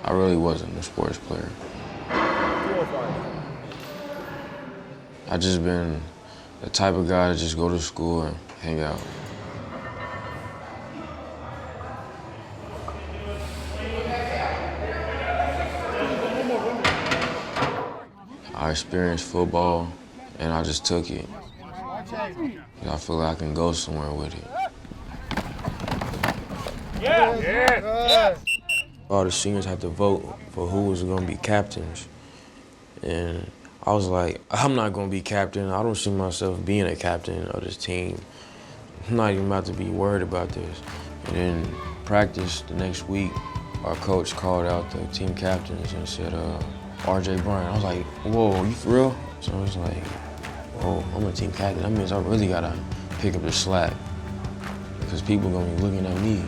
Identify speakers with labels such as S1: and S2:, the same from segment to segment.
S1: I really wasn't a sports player. I just been the type of guy to just go to school and hang out. I experienced football and I just took it. I feel like I can go somewhere with it. All the seniors had to vote for who was gonna be captains. And I was like, I'm not gonna be captain. I don't see myself being a captain of this team. I'm not even about to be worried about this. And then practice the next week, our coach called out the team captains and said, RJ Bryant. I was like, whoa, you for real? So I was like, oh, I'm a team captain. That means I really gotta pick up the slack because people gonna be looking at me.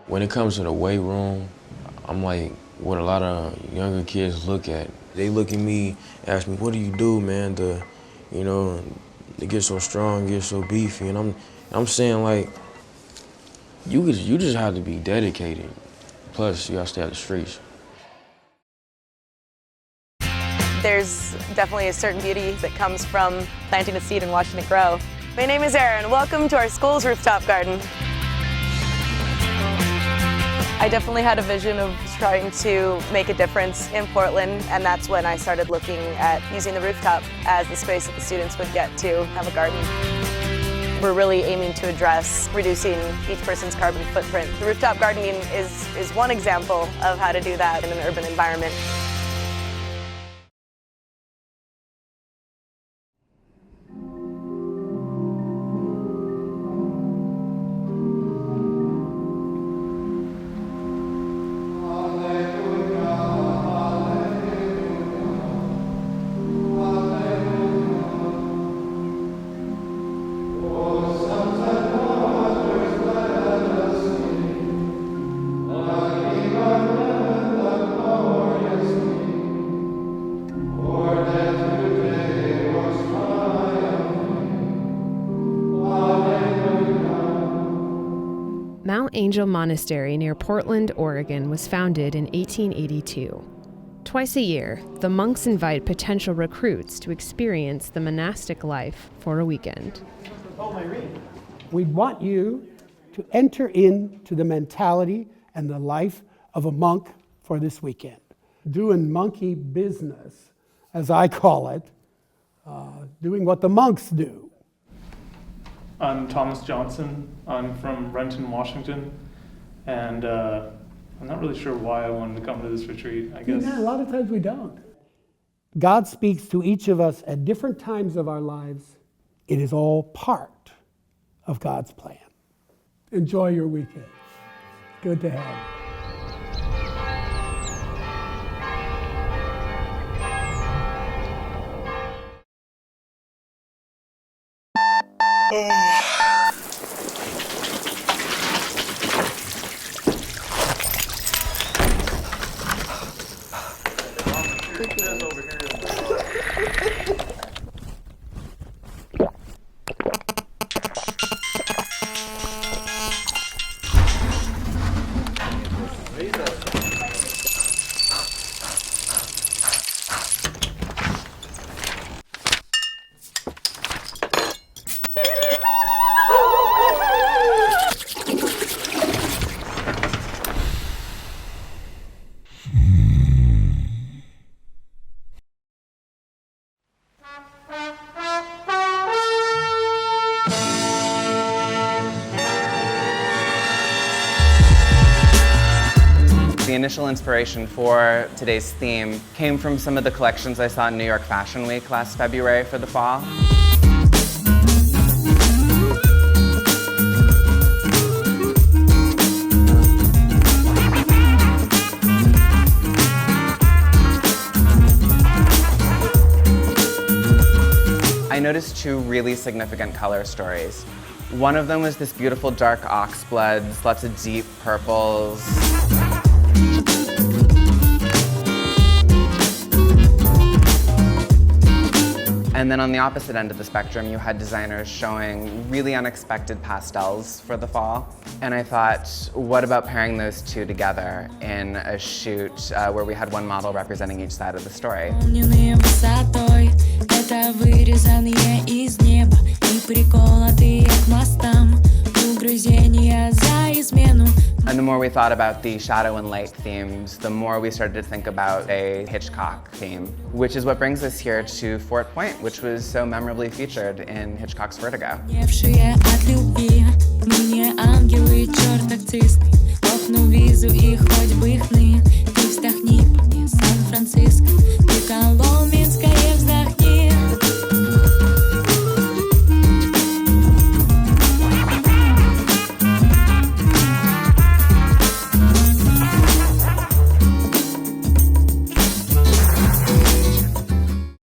S1: When it comes to the weight room, I'm like what a lot of younger kids look at. They look at me, ask me, what do you do, man, to get so strong, get so beefy? And I'm saying, like, you just have to be dedicated. Plus, you gotta stay out the streets.
S2: There's definitely a certain beauty that comes from planting a seed and watching it grow. My name is Erin. Welcome to our school's rooftop garden. I definitely had a vision of trying to make a difference in Portland, and that's when I started looking at using the rooftop as the space that the students would get to have a garden. We're really aiming to address reducing each person's carbon footprint. The rooftop gardening is one example of how to do that in an urban environment.
S3: Mount Angel Monastery near Portland, Oregon was founded in 1882. Twice a year, the monks invite potential recruits to experience the monastic life for a weekend.
S4: We want you to enter into the mentality and the life of a monk for this weekend. Doing monkey business, as I call it, doing what the monks do.
S5: I'm Thomas Johnson. I'm from Renton, Washington, and I'm not really sure why I wanted to come to this retreat, I guess.
S4: Yeah, a lot of times we don't. God speaks to each of us at different times of our lives. It is all part of God's plan. Enjoy your weekend. Good to have you.
S6: The initial inspiration for today's theme came from some of the collections I saw in New York Fashion Week last February for the fall. I noticed two really significant color stories. One of them was this beautiful dark oxbloods, lots of deep purples. And then on the opposite end of the spectrum, you had designers showing really unexpected pastels for the fall. And I thought, what about pairing those two together in a shoot where we had one model representing each side of the story? And the more we thought about the shadow and light themes, the more we started to think about a Hitchcock theme, which is what brings us here to Fort Point, which was so memorably featured in Hitchcock's Vertigo. Сан-Франциско,